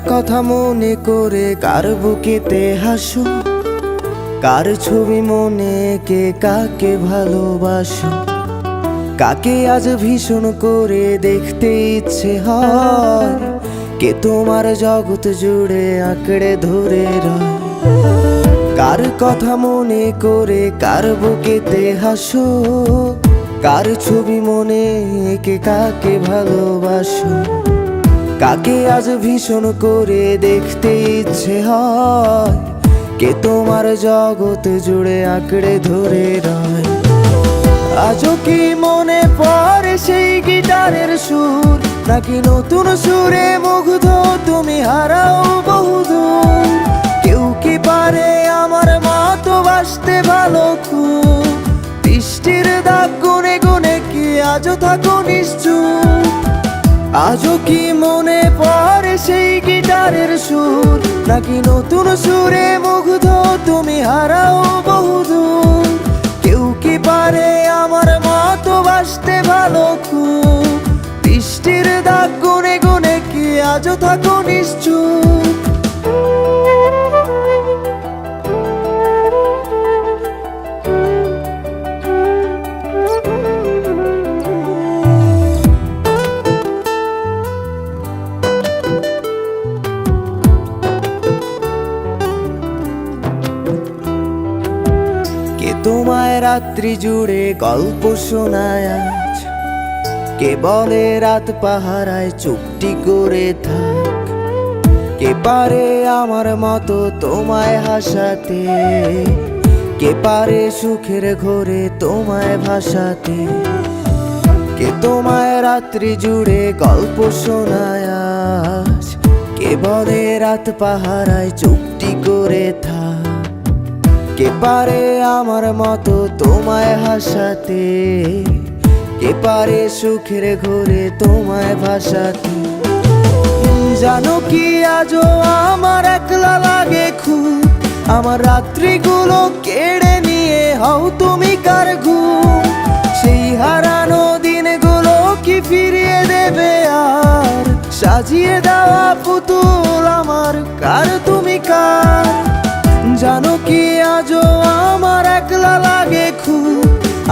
কথা মনে করে কার বুকেতে হাসো, কার ছবি মনে কে কাকে ভালোবাসো, কাকে আজ ভীষণ করে দেখতে ইচ্ছে হয়, কে তোমার জগৎ জুড়ে আঁকড়ে ধরে রয়। কার কথা মনে করে কার বুকেতে হাসো, কার ছবি মনে কে কাকে ভালোবাসো, কাকে আজ ভীষণ করে দেখতে ইচ্ছে হয়, কে তোমার জগৎ জুড়ে আঁকড়ে ধরে রয়। আজও কি মনে পড়ে সেই গিটারের সুর, নাকি নতুন সুরে মুগ্ধ তুমি হারাও বহুদূর? কেউ কি পারে আমার মতো বাসতে ভালো খুব, বৃষ্টির দাগ গুনে গুনে কি আজও থাকো নিশ্চুপ? আজও কি মনে পড়ে সেই গিটারের সুর, নাকি নতুন সুরে মুগ্ধ তুমি হারাও বহুদূর? কেউ কি পারে আমার মতো বাসতে ভালো খুব, বৃষ্টির দাগ গুনে গুনে কি আজও থাকো নিশ্চুপ? তোমায় রাত্রি জুড়ে গল্প শোনায় আজ, কে বলে রাত পাহারায় চুপটি করে থাক, কে পারে আমার মতো তোমায় হাসাতে, কে পারে সুখের ঘোরে তোমায় ভাসাতে? কে তোমায় রাত্রি জুড়ে গল্প শোনায় আজ, কে বলে রাত পাহারায় চুপটি করে থাক, কে পারে আমার মতো তোমায় হাসাতে, কে পারে সুখের ঘোরে তোমায় ভাসাতে? জানো কি আজও আমার একলা লাগে খুব, আমার রাত্রিগুলো কেড়ে নিয়ে হও তুমি কার ঘুম? সেই হারানো দিনগুলো কি ফিরিয়ে দেবে আর, সাজিয়ে দেওয়া পুতুল আমার কার তুমি কার? জানো কি আজও আমার একলা লাগে খুব,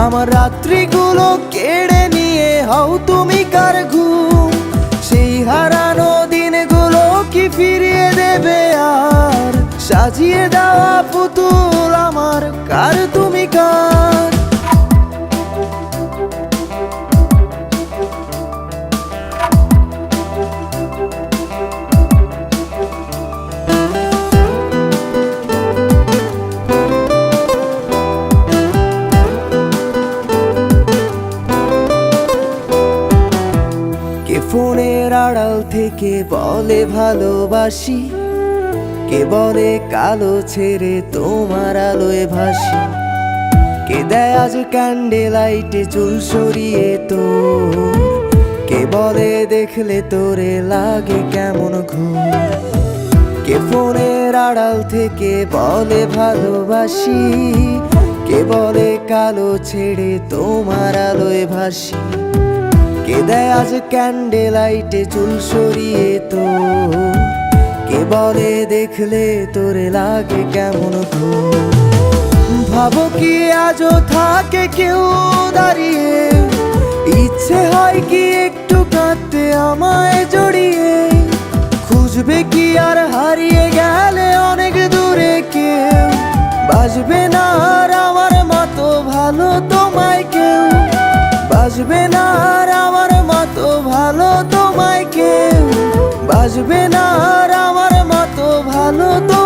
আমার রাত্রিগুলো কেড়ে নিয়ে হও তুমি কার ঘুম? সেই হারানো দিনগুলো কি ফিরিয়ে দেবে আর, সাজিয়ে দেওয়া পুতুল আমার কার তুমি কার? ফোনের আড়াল থেকে বলে ভালোবাসি, কে বলে কালো ছেড়ে তোমার আলোয় ভাসি, কে দেয় আজ ক্যান্ডেল লাইটে চুল সরিয়ে তোর, কে বলে দেখলে তোরে লাগে কেমন ঘুম? কে ফোনের আড়াল থেকে বলে ভালোবাসি, কে বলে কালো ছেড়ে তোমার আলোয় ভাসি, কে দেয় আজ ক্যান্ডেল লাইটে চুল সরিয়ে তোর, কে বলে দেখলে তোরে লাগে কেমন ঘুম? ভাবো কি আজও থাকে কেউ দাঁড়িয়ে, ইচ্ছে হয় কি একটু কাঁদতে আমায় জড়িয়ে? খুঁজবে কি আর হারিয়ে গেলে অনেক দূরে কেউ, বাসবে না আর আমার মতো ভালো তোমায় কেউ, বাসবে না আর আমার মতো ভালো তোমায় কেউ, বাসবে না আর আমার মতো ভালো তোমায়।